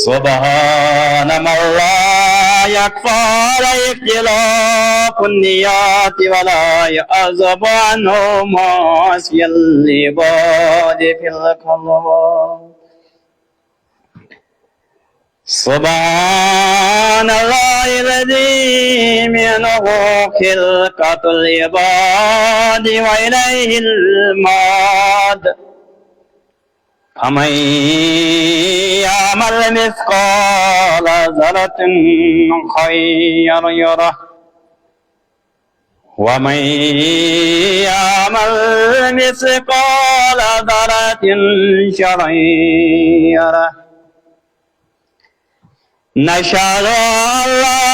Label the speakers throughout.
Speaker 1: سبحان من لا يكفى عليه اختلاف النيات ولا يعزب عنه معصي العباد في الخلوات. سبحان الله الذي منه خلقة العباد وإليه المعاد. فمن يعمل مثقال ذرة خيرا يره ومن يعمل مثقال ذرة شرا يره. نشهد أن لا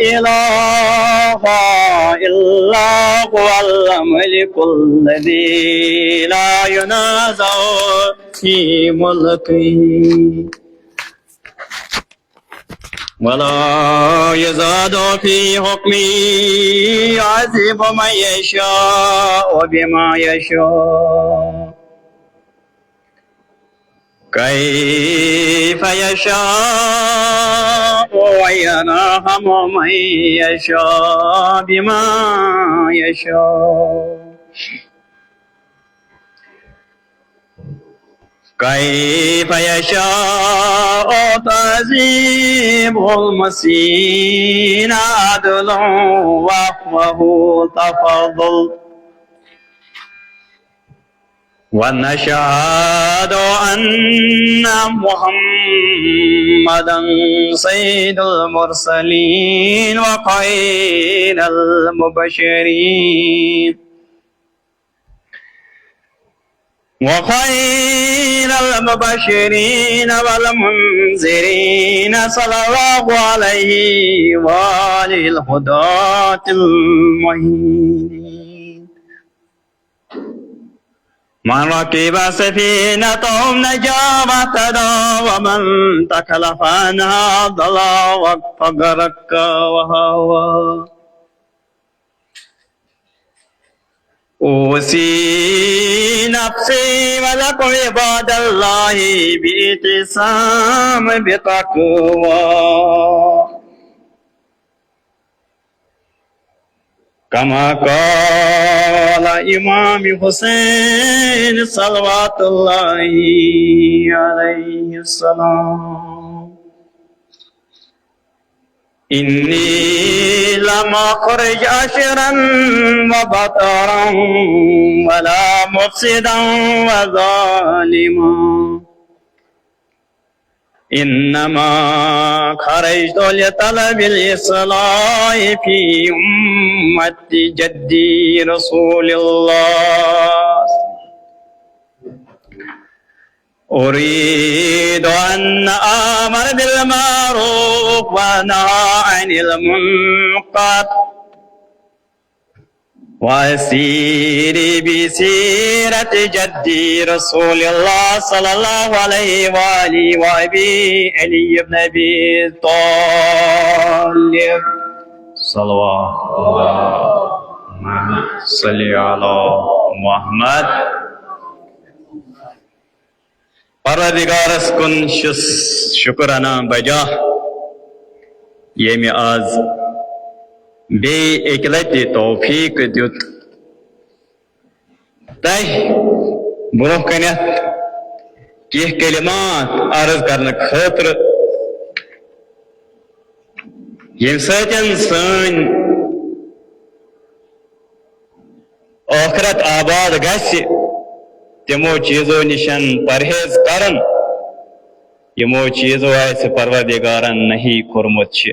Speaker 1: إله إلا هو الملك الذي لا ينازع في ملكه ولا يزاد في حكمه يعذب من يشاء بما يشاء كيف يشاء ويرحم من يشاء بما يشاء كيف يشاء تعذيب المسيء عدل وحده تفضل. ونشهد أن محمدا سيد المرسلين وخير المبشرين والمنذرين صلى الله عليه وآله الهداة المهينين. من ركب سفينتهم نجا واهتدى ومن تكلف عنها ضلا وغرق وهوى. أوصي نفسي ولكم عباد الله باعتصام بتقوى كما قال إمام حسين صلوات الله عليه السلام. إني لم أخرج أشرا وبطرا ولا مفسدا وظالما إنما خرجت لطلب الإصلاح في أمة جدي رسول الله. أريد أن آمر بالمعروف وأنهى عن المنكر وأسير بسيرة جدي رسول الله صلى الله عليه وآله وأبي علي بن أبي طالب صلوات اللهم صل على محمد. پروردگارس کن شکرانا بجا یمی از بی اکلتی توفیق دیت تای برو کنیت کی کلمات عرض کرنے خاطر یم ساتن سن آخرت آباد گسی تمو چیزو نشان پرہیز کرن یمو چیزو ایسے پروردگارن نہیں کرمت چھ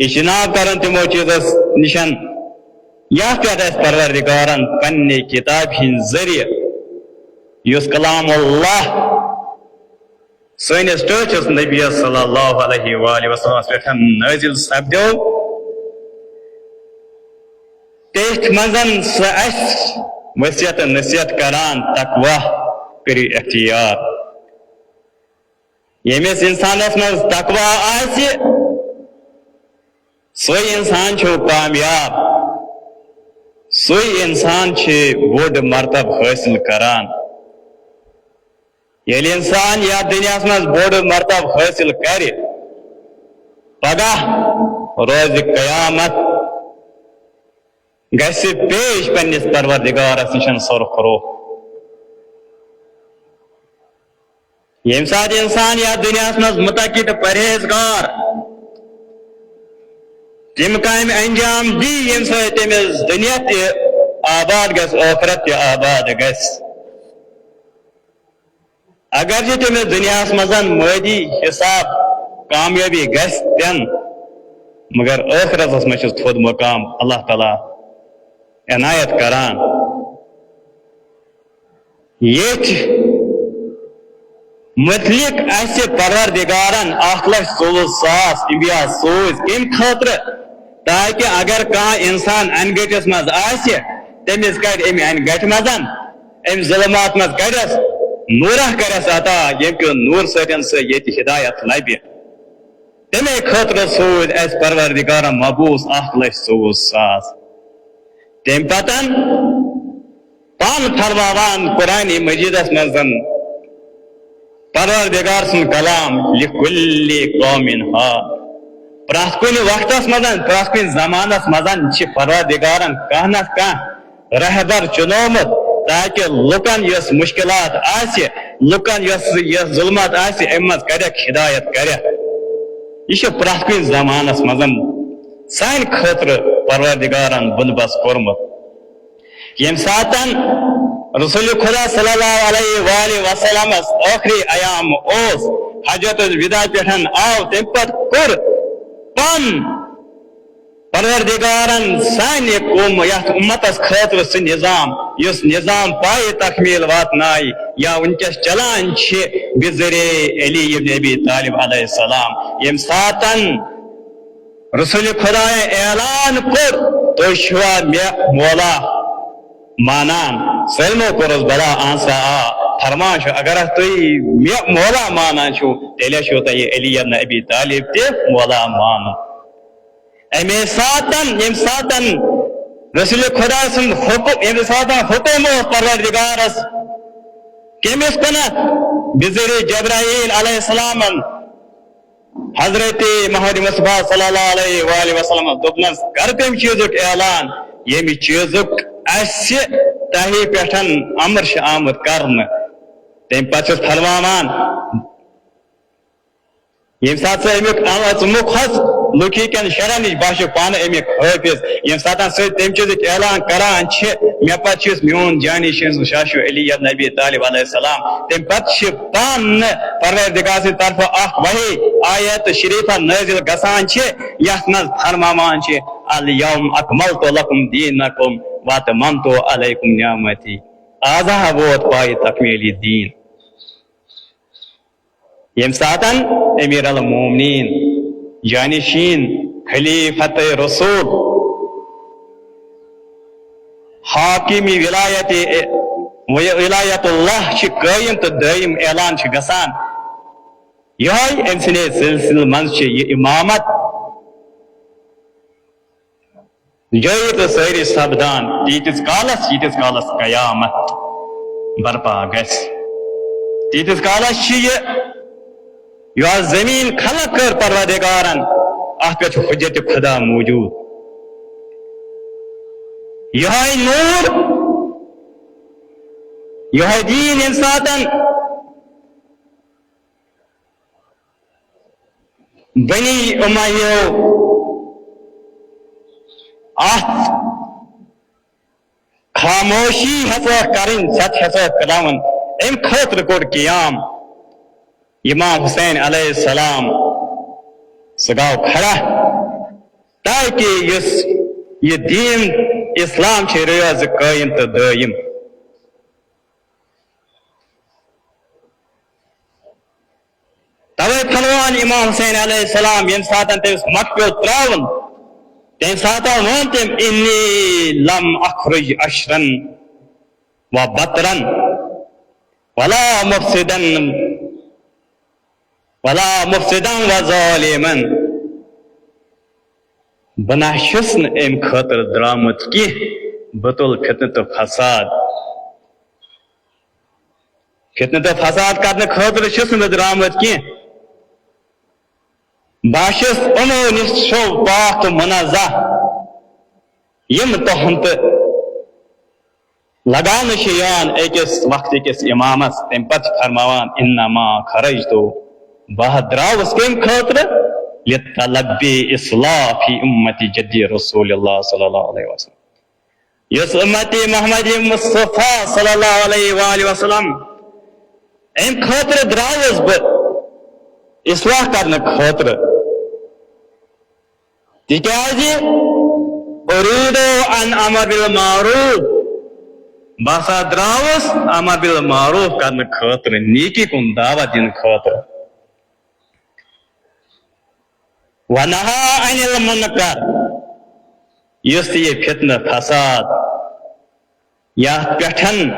Speaker 1: اجتناب کرن تمو چیزو نشان یا پیاد ایس پروردگارن پنی کتاب ہن ذریعہ یس کلام اللہ سینس ٹوچس نبی صلی اللہ علیہ وآلہ وسلم نازل سپدو تیت منزن سأس وصیت نصیحت کران تقوی کری اختیار یمس انسانس مز تقوی آسی سوی انسان چھو کامیاب سوی انسان چھ بوڑ مرتب حاصل کران ییٚلہِ اِنسان یتھ دُنیاہس منٛز بوٚڑ مرتب حٲصِل کرِ پگاہ روزِ قیامت گژھِ پیش پننِس پروردگارس نِش سرخرو ییٚمہِ ساتہٕ اِنسان یتھ دُنیاہس منٛز مُتقی تہٕ پرہیزگار تِم کامہِ انجام دی ییٚمہِ سۭتۍ تٔمِس دُنیا تہِ آباد گژھِ ٲخرت تہِ آباد گژھِ اگرچہِ تٔمِس دُنیاہس منٛز مٲدی حساب کامیٲبی گژھِ تن مگر ٲخرتس منٛز چھُس تھوٚد مقام اللہ تعالیٰ عنایت کران ییٚتہِ متعلق اسہِ پروردگارن 1,24,000 انبیا سوز کمہِ خٲطرٕ تاکہِ اگر کانٛہہ اِنسان انہِ گٔٹِس منٛز آسہِ تٔمِس کڑِ امہِ انہِ گٹہِ منٛز امہِ ظلمات منٛز کڑٮ۪س نوٗرہ کرٮ۪س عطا ییٚمہِ کہِ نوٗر سۭتۍ سُہ ییٚتہِ ہدایت لبہِ تمے خٲطرٕ سوز اسہِ پروردگارن مبوٗس 1,24,000 تمہِ پتن پانہٕ فرماوان قرآنِ مجیدس منٛز پروردگار سُنٛد کلام لِکُلِّ قومٍ ہاد پرٛٮ۪تھ کُنہِ وقتس منٛز پرٛٮ۪تھ کُنہِ زمانس منٛز چھِ پروردگارن کانٛہہ نتہٕ کانٛہہ رہبر چُنومُت تاکہِ لُکن یۄس مُشکلات آسہِ لُکن یۄس ظلمت آسہِ امہِ منٛز کڑٮ۪کھ ہدایت کرٮ۪کھ یہ چھُ پرٛٮ۪تھ کُنہِ زمانس منٛز سانہِ خٲطرٕ پروردگارن بندوبست کوٚرمُت ییٚمہِ ساتن رسول خدا صلی اللہ علیہ وآلہ وسلمس ٲخری ایام اوس حجت الوداع پٮ۪ٹھ آو تمہِ پتہٕ کوٚر پن پروردگارن سانہِ قوم یتھ امتس خٲطرٕ سُہ نظام یُس نظام پایہِ تکمیل واتنایہِ یا ونکیٚس چلان چھِ بذریعہ علی ابن ابی طالب علیہ السلام ییٚمہِ ساتن رسول خدا اعلان کوٚر تُہۍ چھِوا مےٚ مولا مانان سٲلمو کوٚرُس بلا اہن سا آ فرمان چھُ اگر تُہۍ مےٚ مولا مانان چھِو تیٚلہِ چھُو تۄہہِ علی ابن ابی طالب تہِ مولا مانُن امے ساتن ییٚمہِ ساتن رسول خدا سُنٛد حُکم ییٚمہِ ساتن حُکم اوس پروردگارس کٔمِس کُنتھ بذریعہ جبرائیل علیہ السلامن حضرت محمد مصطفیٰ صلی اللہ علیہ وآلہ وسلم دوٚپنس کر تمہِ چیٖزُک اعلان ییٚمہِ چیٖزُک اسہِ تۄہہِ پٮ۪ٹھ امر چھُ آمُت کرنہٕ تمہِ پتہٕ چھُس فرماوان ییٚمہِ ساتہٕ سُہ امیُک ژٕ کھوژ لُکھی کٮ۪ن شرن نِش باسیو پانہٕ امیُک حٲفظ ییٚمہِ ساتہٕ سُہ تمہِ چیٖزُک اعلان کران چھِ مےٚ پتہٕ چھُس میون جانی شیٖن شاشو علی ابن ابی طالب علیہ السلام تمہِ پتہٕ چھِ پانہٕ پروردگار سٕنٛدِ طرفہٕ اکھ وحی آیت شریفہ نٲزِل گژھان چھِ یتھ منٛز فرماوان چھِ الیوم اکملتُ لکم دیٖنکم واتممتُ علیکم نعمتی آزا ووت پایہِ تکمیلی دیٖن ییٚمہِ ساتن امیر المومنین جانشین خلیفت رسول حاکمی ولایت اللہ چھ قائم تو دائم اعلان چھ گسان یہوے ام سندے سلسلہ منز چھ یہ امامت جاری تو ساری سپدان تیتس کالس قیامت برپا گژھِ تیتس کالس چھ یہ زمین خلق کر پروردگارن اتھ پہ حجت خدا موجود یہ نور یہ دین انساتن بنی امیو ات خاموشی ہسا کرن ست ہسا کراون ام خاطر کوٚر قیام امام حسین علیہ السلام سُہ گوٚو کھڑا تاکہ یُس یہ دین اسلام چھ روز قائم تو دائم توے فرمان امام حسین علیہ السلام یم ساتن تمس مت پیو تراون تم ساتن وون تم انی لم اخرج اشرن و بطرن ولا مفسدن و ظالمن بنا چھُس نہٕ امہِ خٲطرٕ درٛامُت کینٛہہ بطل فتنہٕ تہٕ فساد فتنہ تو فساد کرنے خاطر چھس نہ درامت کی باشس انو نش شو پاک تو منازہ یم تہنت لگان شیان ایکس وقت کس امامس تم پت فرماوان انما خرجتو بہ دراوس کم خاطر لطلب اصلاح فی امتی جدی رسول اللہ صلی اللہ علیہ وسلم یس امتی محمد مصطفیٰ صلی اللہ علیہ وآلہ وسلم ام خاطر دراوس بہ اصلاح کرنے خاطر تکیازی اریدو ان امر بالمعروف باسا دراوس امر بالمعروف کرنے خاطر نیکی کن دعوت دین خاطر ونہا عن المنکر یس یہ فتنہ فساد یا پٹھن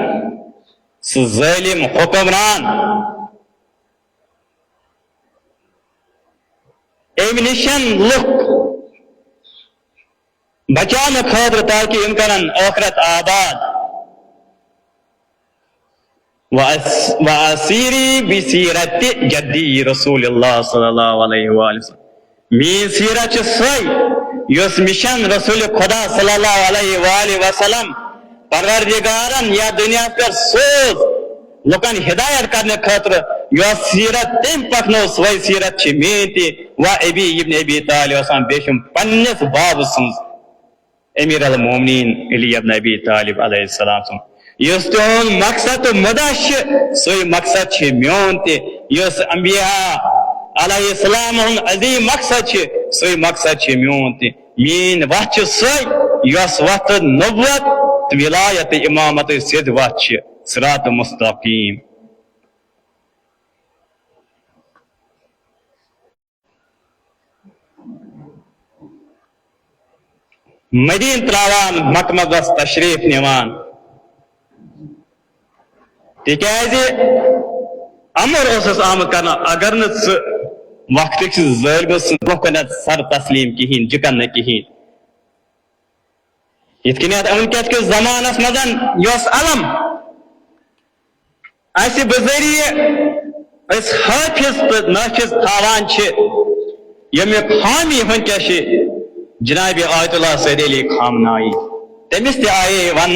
Speaker 1: ظالم حکمران ام نشن لک بچانے خاطر تاکہ ان کرن آخرت آباد وَأَسِيرِي بِسِيرَةِ جَدِّي رسول اللہ صلی اللہ علیہ وآلہ وسلم مین سیرت چھ سوئی یس مشن رسول خدا صلی اللہ علیہ وآلہ وسلم پروردگارن یا دنیا پر سوز لکن ہدایت کرنے خاطر یس سیرت تم پکنو سوئی سیرت چھ مین تی و ابی ابن ابی طالب وسلم بیشم پنس باب سنز امیر المومنین علی ابن ابی طالب علیہ السلام یس تہن مقصد تو مدش سوئی مقصد چھ میون تی یس انبیاء علیہ السلام عظیم مقصد چھ سوئی مقصد چھ میون تی مین وقت چھ سوئی یس وقت نبوت ولایت امامت سید وقت چھ صراط مستقیم مدین تراوان مکمدس تشریف نیوان تکیازی امر اسس آمد کرنا اگر نا وقت ظالمس برونہ سر تسلیم کہین جکن کہین یت کنیت ونکس کس زمانس مزن یس علم اس بذریعہ اس حافظ تو نافذ تھاوان یمیک حامی ونکس جناب آیت اللہ سید علی خامنائی تمس تہ آئے ون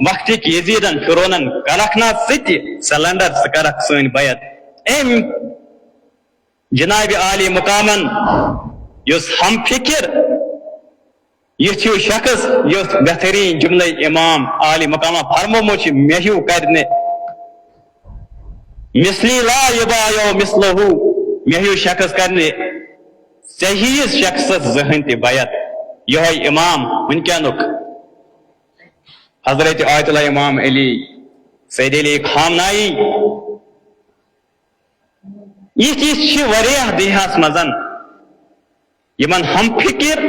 Speaker 1: وقت یزیدن فرونن کرکھنا ستی سلنڈر کرک سن بیت ام جناب عالی مقامن یس ہم فکر یتھو شخص یس بہترین جملہ امام عالی مقامہ فرمومو چھ میہو کرنے مثلی لا یبایو مثلہو میہو شخص کرنے صحیح شخص ذہن تی بیت یہ امام ونکینک حضرت آیت اللہ امام علی سید علی خامنائی یہ چیز وریہ دیہاس مزن یمن ہم فکر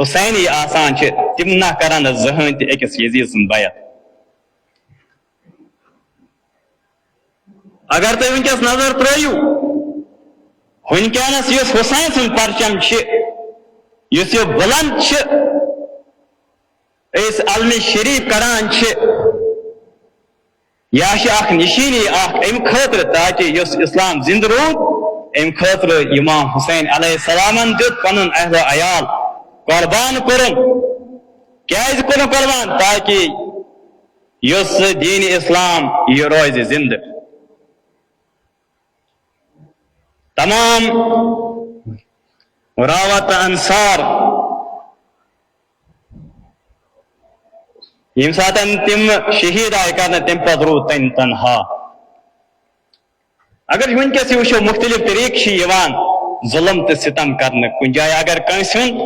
Speaker 1: حسینی آسان تم نہ کران ذہن تی اکس یزید سن بیت اگر تو ونکس نظر ترایو ونکس یس حسین سن پرچم یس یہ بلند اس علم شریف کران یا اخ نشینی اخ ام خاطر تاکہ یس اسلام زند رود ام خاطر امام حسین علیہ السلام دیت پنن اہل عیال قربان کرن کیاز کرن قربان تاکہ یس دین اسلام یہ روز زند تمام راوت انصار یم ساتن تم شہید آئے کرنا تم پتہ رو تن تنہا اگر ونکس وچھو مختلف طریق یوان ظلم تو ستم کرنے کن جائے اگر کنسن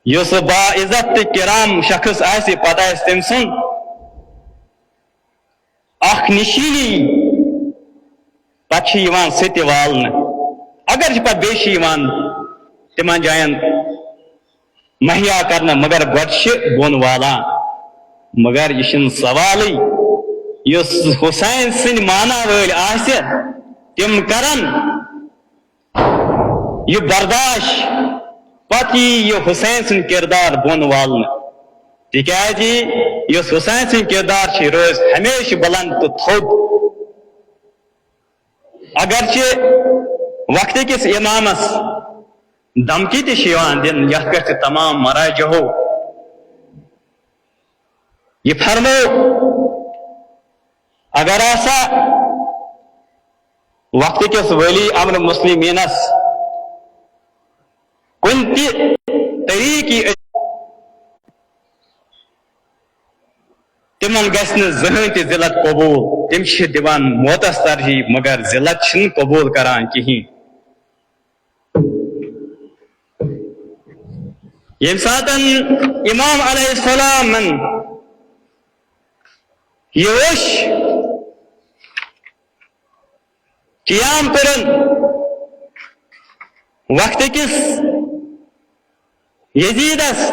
Speaker 1: یس با عزت کرام شخص آسی پتہ آس تم سن اخ نشینی پتہ یوان ستی والنے اگر پتہ بیشی یوان تمن جائن مہیا کرنا مگر گوش بون والا مگر یہ سوالی یس حسین سن مانا ول آسہ تم کرن یہ برداشت پتہ یہ حسین سن کردار بون والن تکیازِ یُس حسین سٕنٛدۍ کردار چھِ روز ہمیشہ بلند تہٕ تھوٚد اگرچہ وقت کس امامس دھمکی تہِ چھِ یِوان دِنہٕ یتھ پٮ۪ٹھ تہِ تمام مراجعو یہ فرمو اگر ہسا وقت کس ولی امر مسلمینس کن تہِ طریقی تمن گژھِ نہٕ زٕہٕنۍ تہِ ذلت قبوٗل تِم چھِ دِوان موتس ترجیح مگر ذلت چھِنہٕ قبوٗل کران کِہیٖنۍ ییٚمہِ ساتن امام علیہ السلامن یہ وٕچھ قیام کرن وقت کس یزیدس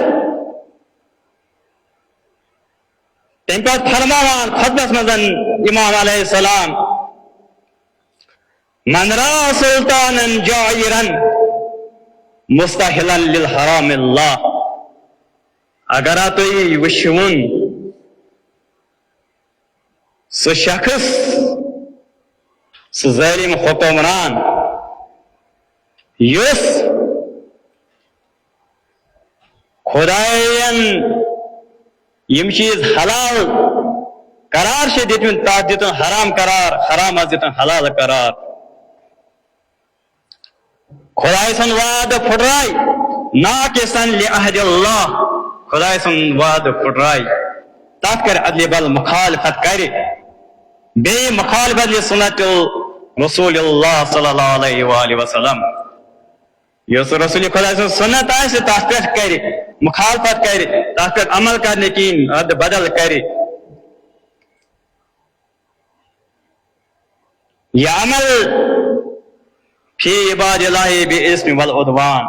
Speaker 1: تم پہ فرماوان خطبس مزن امام علیہ السلام من را سلطانا جائرا مستحلا للحرام اللہ اگر تھی وشون سہ شخص سہ ظالم حکمران یس خدائین یم چیز حلال قرار سے دیتن تات دیتن حرام قرار حرام دیتن حلال قرار خدای سن وعد پھٹرائی ناقصا لعہد اللہ خدای سن وعد پھٹرائی تات کر عدل بل مخالفت کرے بے مخالفت لسنت رسول اللہ صلی اللہ علیہ وآلہ وسلم یس رسول خدا سن سنت آئے تات پہ کرے مخالفت کرے تات پہ عمل کرنے کی رد بدل کرے یہ عمل فی عباد اللہ بالاسم والعدوان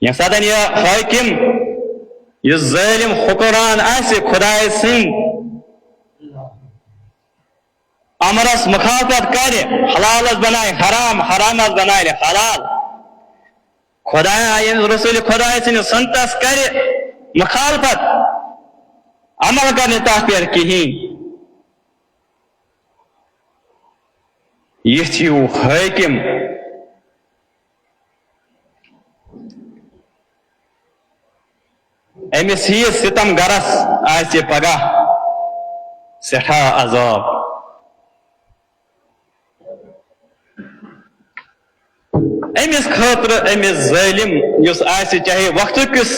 Speaker 1: یہ ساتن یہ حاکم یہ ظالم حکمران آسے خدای سن امرس مخالفت کرے حلال بنائے حرام حرام بنائے حلال خدا رسول خدا سن سنتس کرے مخالفت عمل کرنے تات پہ کہین یہ حاکم امس ہی ستم گرس آسہ پگہ سٹھا عذاب امس خاطر امس ظالم یس آسہ چاہے وقت کس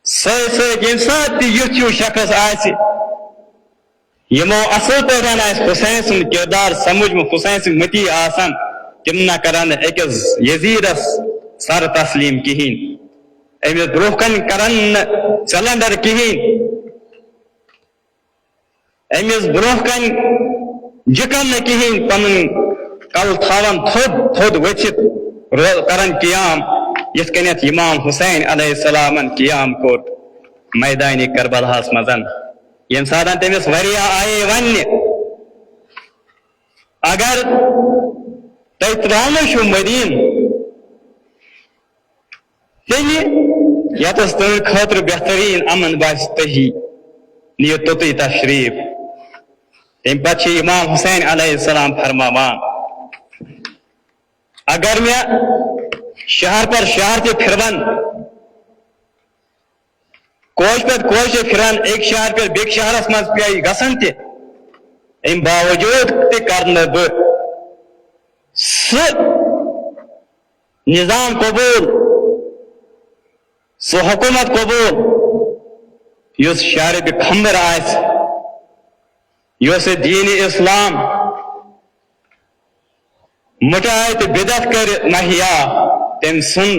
Speaker 1: ست یم سات تہ یھ شخص آسہ یمو اصل پہ حسین سن کردار سمجھ میں حسین سن متی آسان تم نہ کران اکس یزیدس سر تسلیم کہین امس برو کن کران سلنڈر کہین امس برو کن جکن کہین پن کل تھاون تھود تھود وچت کران قیام یت کنیت امام حسین علیہ السلام قیام کور میدان کربلاہس مزن یم ساتن تمس واریاہ آئے ون اگر تھی ترٛاونو چھو مدین تیلہِ یتس تہٕ خاطر بہترین امن باس تہی نیو توٚتُے تشریف تمہ پتہٕ چھِ امام حسین علیہ السلام فرماوان اگر میں شہر پر شہر تہ پھرون کوچ پہ کوچ پھران ایک شہر پہ بیک شہرس مز پی گھن تہ ام باوجود تہ کر بہ سہ نظام قبول سہ حکومت قبول یس شارب کھمبر آس یس دین اسلام مٹائے تو بدعت کر مہیا تم سن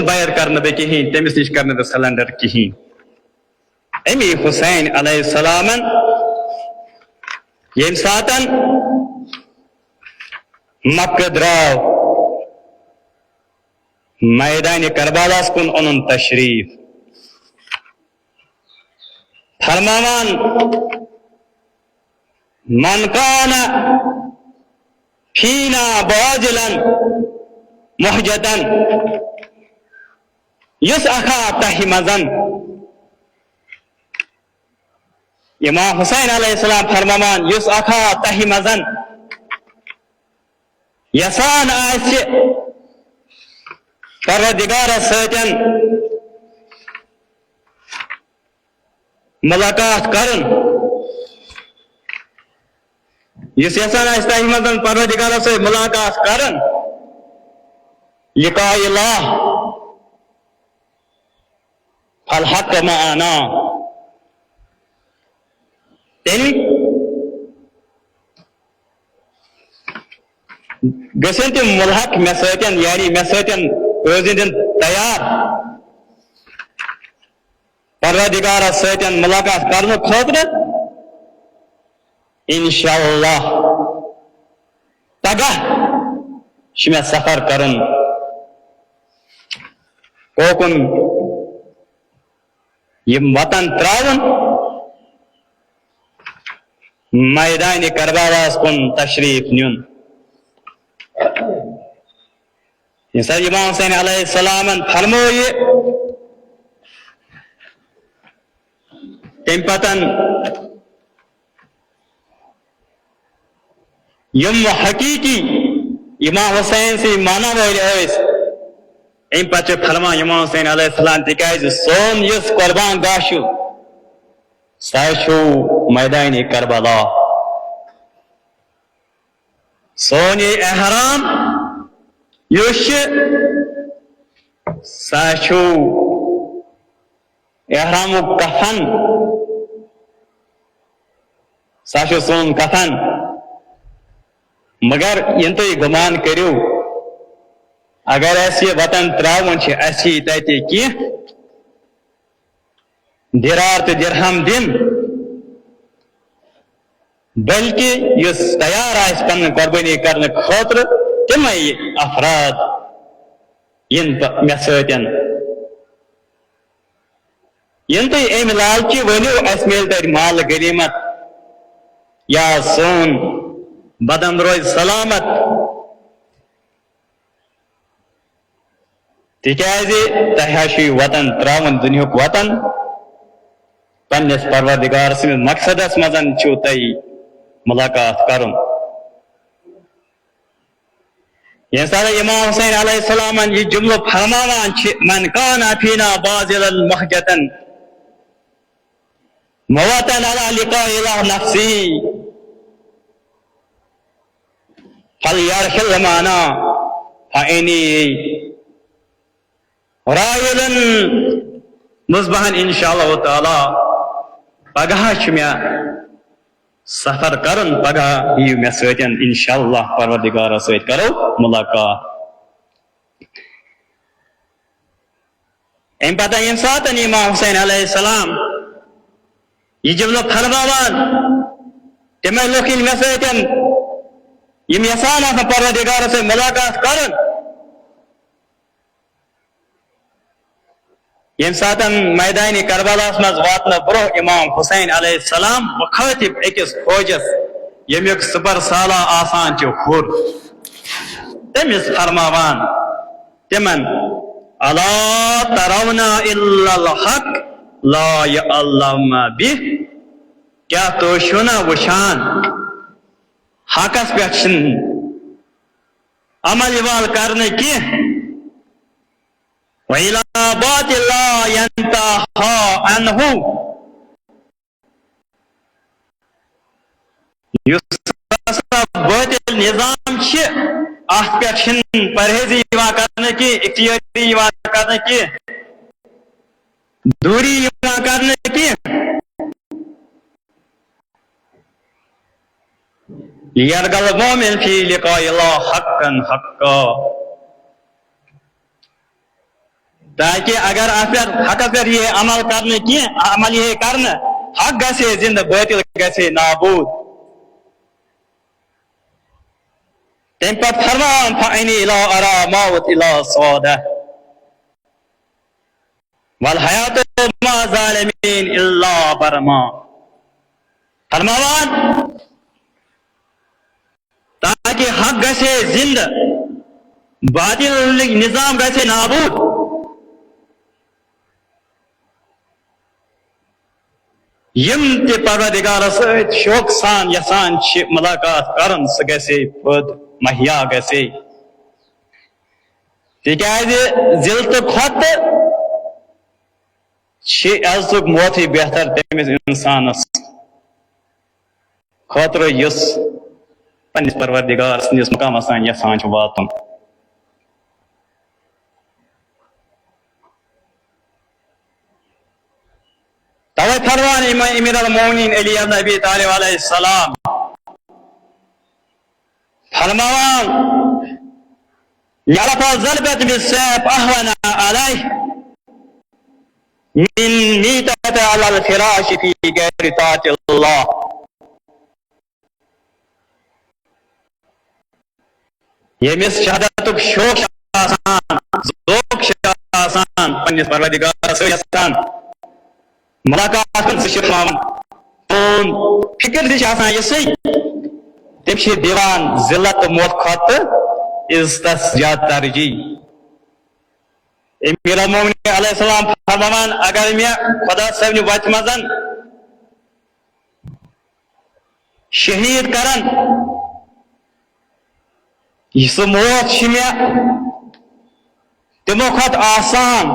Speaker 1: بیعت کرنے بہ کہین تمس نش کرنے بہ سلنڈر کہین امی حسین علیہ السلام یم ساتن مکہ دراو میدان کربلاس کن اونن تشریف فرماوان من کان فینا باجلا محجتا یس اخا تہ مزن امام حسین علیہ السلام فرمان یس اخا تہ مزن یسان آسہِ پروردگارس سۭتۍ ملاقات کرن یس یسان آسہِ تہہِ منٛز پروردگارس سۭتۍ ملاقات کرن لقاء اللہ فالحق معنا تیٚلہِ گژھن تِم ملحق مےٚ سۭتۍ یعنی مےٚ سۭتۍ روزن تِم تیار پروردگارس سۭتۍ ملاقات کرنہٕ خٲطرٕ انشاءاللہ پگاہ چھُ مےٚ سفر کرُن کوکُن یِم وطن تراوُن میدانِ کربلاہس کُن تشریف نیُن یہ سر امام حسین علیہ السلام فرمویہِ تمہِ پتن یم حقیقی امام حسین سے مانا وٲلۍ ٲسۍ امہِ پتہٕ چھُ فرمان امام حسین علیہ السلام تِکیازِ سون یُس قربان گاہ چھُ سُہ چھُ میدانِ کربلا سون یہ احرام یُس چھُ سُہ چھُ احرامُک کفن سُہ چھُ سون کفن مگر ین تُہۍ گُمان کٔرِو اگر اَسہِ یہِ وطن تراوُن چھُ اَسہِ یی تَتہِ کینٛہہ دِرار تہٕ دِرہم دِنہٕ بلکہ یُس تیار آسہِ پنٕنۍ قۄربٲنی کرنہٕ خٲطرٕ تِمے افراد ین مےٚ سۭتۍ ین تُہۍ امہِ لالچہِ ؤنِو اَسہِ میلہِ تَتہِ مال غنیٖمت یا سون بدن روزِ سلامت تِکیازِ تۄہہِ حظ چھُ یہِ وطن تراوُن دُنیہُک وطن پننِس پروردگار سٕنٛدِس مقصدس منٛز چھُو تۄہہِ ملاقات کرُن ییٚمہِ ساتہٕ امام حسین علیہ السلام یہ جملہٕ فرماوان چھِ من کان فینا باذلا محجتا موتن علی لقاء الہ نفسی فلیرحل معنا فانی رائل مصبحن انشاءاللہ تعالی پگاہ چھُ مےٚ سفر کرن پگاہ یِیِو مےٚ سۭتۍ انشاءاللہ پروردگارس سۭتۍ کرو ملاقات امہِ پتہٕ ییٚمہِ ساتہٕ امام حسین علیہ السلام یہ جملہٕ فرماوان تِمے لُکھ ییٚلہِ مےٚ سۭتۍ یِم یژھان آسان پروردگارس سۭتۍ ملاقات کرن ییٚمہِ ساتہٕ میدانِ کربلاہس منٛز واتنہٕ برونٛہہ امام حسین علیہ السلام مخاطب أکِس فوجس ییٚمیُک سپر سالار آسان چھُ ہُر تٔمِس فرماوان تِمن الا ترون الا الحق لا یعلم بہ کیا تُہۍ چھِو نا وٕچھان حقس پٮ۪ٹھ چھِنہٕ عمل یِوان کرنہٕ کینٛہہ وَإِلَى بَاطِلٍ لَا يَنْتَهَى عَنْهُ یُس باطل نظام چھِ اتھ پٮ۪ٹھ چھِنہٕ پرہیزی یِوان کرنہٕ کینٛہہ اختیٲری یِوان کرنہٕ کینٛہہ دوٗری یِوان کرنہٕ کینٛہہ يرغب المؤمن في لقاء الله حقا حقا تاکہ اگر حقس پہ یہ عمل کرنے کی عمل یہ کرنا حق گژھِ زندہ باطل گژھِ نابود تم پتہ فرمان فإني لا أرى موت إلا صعودة والحياة مع الظالمين إلا برما فرمان تاکہ حق گژھے زندہ باطل نظام گژھے نابود. یم تہ پروردگارس ست شوق سان یسان چھ ملاقات کرن سہ گژھے پد مہیا گژھے. تکیازِ ذل تہ کھۄتہ چھ عزتُک موتھٕے بہتر تٔمِس انسانس خٲطرٕ یُس پننِس پروردگار سٕنٛدِس مقامس تام یژھان چھُ واتُن. توے فرمان امیر المومنین علی ابن ابی طالب علیہ السلام فرماوان لرفع ضربة بالسيف أهون عليه من ميتة على الفراش في غير طاعة الله. ییٚمِس شہادتُک شوق چھُ آسان ذوق چھُ آسان پننِس پروردگارس سۭتۍ یژھان ملاقات کرُن سُہ چھُ تھاوان پنُن فکر تہِ چھِ آسان یِژھٕے تِم چھِ دِوان ذلت تہٕ موت کھۄتہٕ عزتس زیادٕ ترجیح. امیر المومنین علیہ السلام فرماوان اگر مےٚ خدا صٲبنہِ وتہِ منٛز شہید کرن سُہ موت چھِ مےٚ تِمو کھۄتہٕ آسان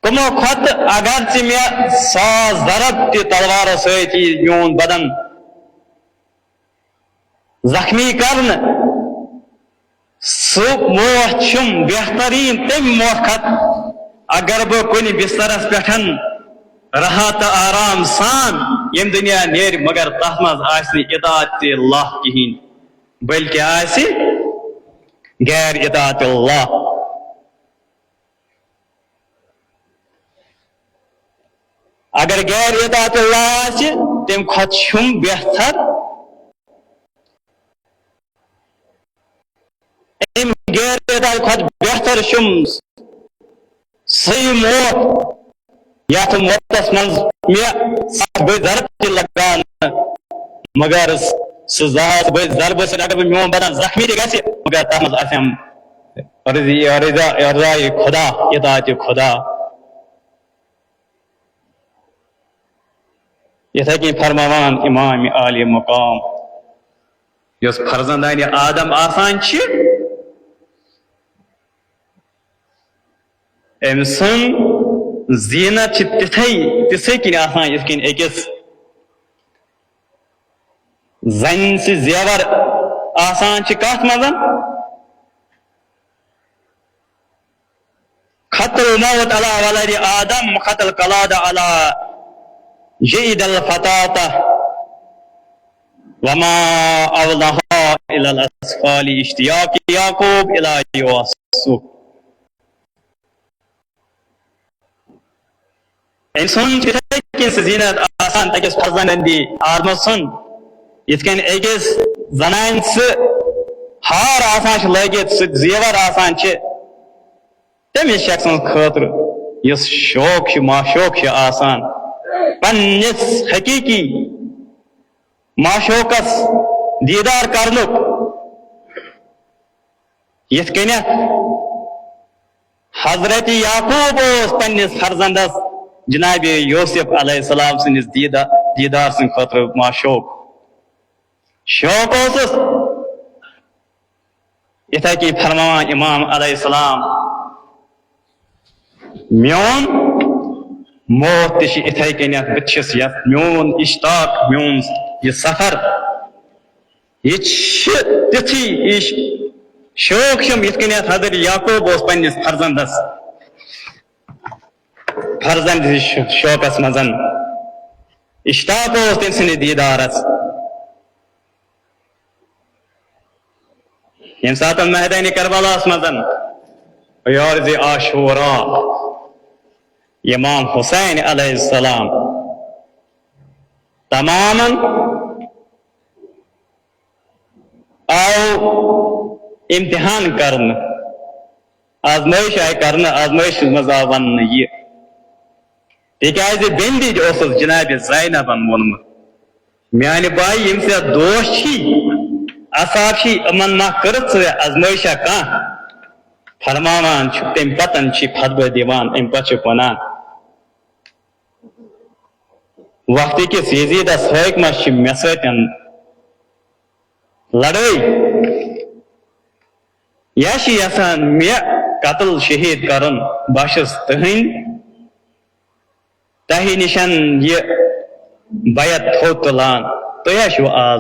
Speaker 1: تِمو کھۄتہٕ اگرچہِ مےٚ 100 ضرب تہِ تلوارو سۭتۍ یی میون بدن زخمی کرنہٕ سُہ موت چھُم بہتریٖن تمہِ موت کھۄتہٕ اگر بہٕ کُنہِ بسترس پٮ۪ٹھ رہا تہٕ آرام سان ییٚمہِ دُنیا نیرِ مگر تتھ منٛز آسہِ نہٕ اطاعتِ اللہ کِہیٖنۍ بلکہ آسہِ غیر اطاعت اللہ. اگر غیر اطاعت اللہ آسہِ تمہِ کھۄتہٕ چھُم بہتر امہِ غیر اطاعت کھۄتہٕ بہتر چھُم صحیح موت یتھ موتس منٛز مےٚ 7 بٔڑۍ ضرب تہِ لگان مگر سُہ 7 بٔڑۍ ضربہٕ سۭتۍ اگر میون بدن زخمی تہِ گژھِ مگر تتھ منٛز آسٮ۪م رضایہِ خدا اطاعتِ خدا. یِتھے کٔنۍ فرماوان امام عالی مقام یۄس فرزندانہِ آدم آسان چھِ أمۍ سُنٛد زیٖنت چھِ تِتھٕے کٔنۍ آسان یِتھ کٔنۍ أکِس زنہِ سٕنٛدۍ زیور آسان چھِ کتھ منٛز خط الموت علی ولد آدم خط القلاد علی جید الفتاة وما أولها إلى الأسفال اشتياق يعقوب إلى يوسف. انسان چھِ تِتھٕے زیٖنت آسان أکِس فرزندِ آدمہٕ سُنٛد یِتھ کٔنۍ أکِس زنانہِ سُہ ہار آسان چھُ لٲگِتھ سُہ زیور آسان چھِ تٔمِس شخصَس خٲطرٕ یُس شوق چھُ معشوق چھُ آسان پننِس حقیٖقی معشوقس دیٖدار کرنُک یِتھ کٔنٮ۪تھ حضرت یعقوب اوس پننِس فرزندس جناب یوسف علیہ السلام سٕنٛدِس دیٖدار سٕنٛدِ خٲطرٕ معشوق شوق اوسُس یِتھے کٔنۍ فرماوان امام علیہ السلام میون موت تہِ چھِ یِتھے کٔنٮ۪تھ بہٕ چھُس یتھ میون اشتاق میون یہِ سفر یہِ چھِ تِتھُے یہِ شوق چھُم یِتھ کٔنٮ۪تھ حضرت یعقوب اوس پننِس فرزندس فرزند شوقس منٛز اشتاق اوس تٔمۍ سٕنٛدِس دیٖدارس. ییٚمہِ ساتہٕ میدانِ کربلاہس منٛز یارزِ عاشورا امام حسین علیہ السلام تماماً آو امتحان کرنہٕ آزمٲیش آیہِ کرنہٕ آزمٲیش منٛز آو وننہٕ یہِ تِکیازِ بیٚنہِ تہِ اوسُس جنابِ زینبن ووٚنمُت میانہِ بایہِ ییٚمِس ژےٚ دوست چھی اصافی امن ما کرت ازمائشا کان فرماوان تم پتن فتوہ دیوان ام پتہ ونان وقت کس یزیدس حکمس مے ستن لڑائی یہ یسان مے قتل شہید کرن بہس تہی نشن یہ بیعت تھو تلان تھی آز